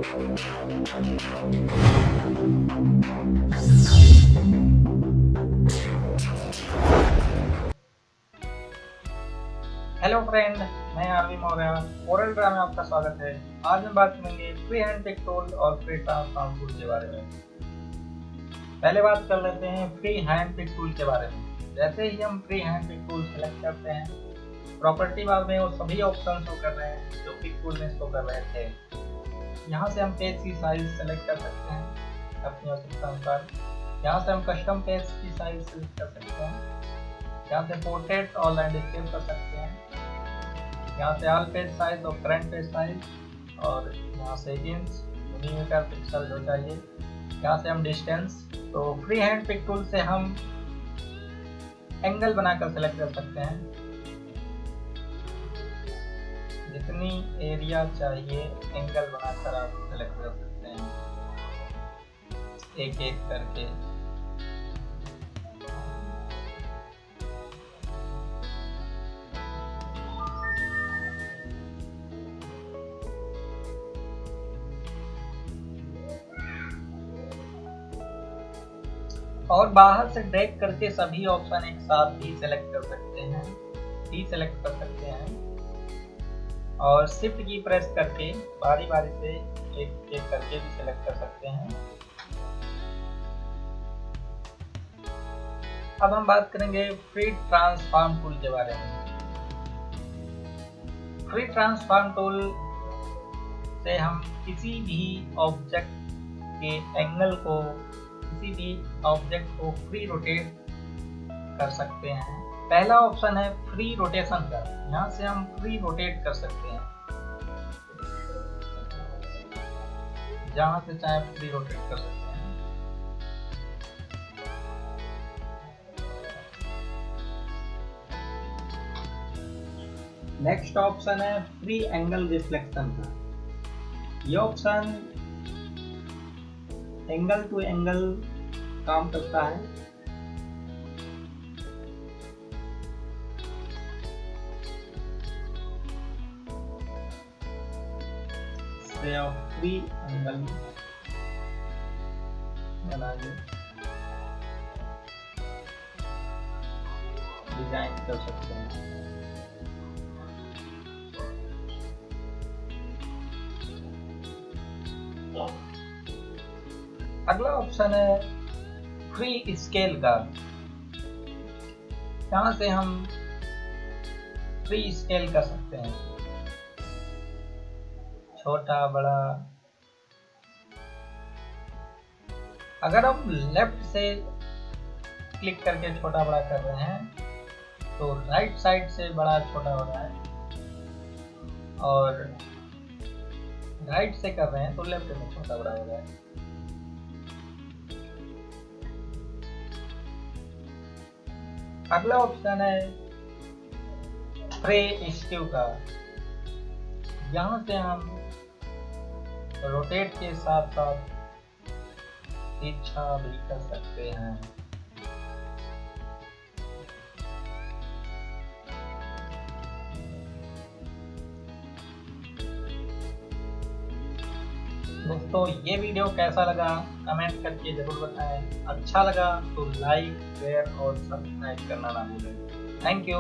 Hello friend, मैं army Maurya Corel Draw में आपका स्वागत है। आज हम बात करेंगे फ्री हैंड पिक टूल और फ्री ट्रांसफॉर्म टूल के बारे में। पहले बात कर लेते हैं फ्री हैंड पिक टूल के बारे में। जैसे ही हम free hand pick tool select करते हैं, प्रॉपर्टी बार में वो सभी ऑप्शन शो कर रहे हैं जो पिक टूल में शो कर रहे थे। यहाँ से हम पेज की साइज सेलेक्ट कर सकते हैं अपनी आवश्यकता अनुसार। यहाँ से हम कस्टम पेज की साइज सेलेक्ट कर सकते हैं। यहाँ से पोर्ट्रेट और लैंडस्केप कर सकते हैं। यहाँ से ऑल पेज साइज और करंट पेज साइज, और यहाँ से इंच, मिलीमीटर, पिक्सल जो चाहिए। यहाँ से हम डिस्टेंस। तो फ्री हैंड पिक टूल से हम एंगल बनाकर सेलेक्ट कर सकते हैं। जितनी एरिया चाहिए एंगल बनाकर आप सेलेक्ट कर सकते हैं एक एक करके। और बाहर से ड्रैग करके सभी ऑप्शन एक साथ भी सेलेक्ट कर सकते हैं, डीसेलेक्ट कर सकते हैं, और शिफ्ट की प्रेस करके बारी बारी से एक एक करके भी सेलेक्ट कर सकते हैं। अब हम बात करेंगे फ्री ट्रांसफॉर्म टूल के बारे में। फ्री ट्रांसफॉर्म टूल से हम किसी भी ऑब्जेक्ट के एंगल को, किसी भी ऑब्जेक्ट को फ्री रोटेट कर सकते हैं। पहला ऑप्शन है फ्री रोटेशन का। यहाँ से हम फ्री रोटेट कर सकते हैं, जहां से चाहे फ्री रोटेट कर सकते हैं। नेक्स्ट ऑप्शन है फ्री एंगल रिफ्लेक्शन का। ये ऑप्शन एंगल टू एंगल काम करता है। इससे आप फ्री एंगल बनाइए, डिजाइन कर सकते हैं। अगला ऑप्शन है फ्री स्केल का। यहाँ से हम फ्री स्केल कर सकते हैं, छोटा बड़ा। अगर हम लेफ्ट से क्लिक करके छोटा बड़ा कर रहे हैं तो राइट साइड से बड़ा छोटा हो रहा है, और राइट से कर रहे हैं तो लेफ्ट में छोटा बड़ा हो रहा है। अगला ऑप्शन है फ्री स्क्यू का। यहाँ से हम रोटेट के साथ साथ तिरछा भी कर सकते हैं। दोस्तों, ये वीडियो कैसा लगा कमेंट करके जरूर बताएं। अच्छा लगा तो लाइक, शेयर और सब्सक्राइब करना ना भूलें। Thank you.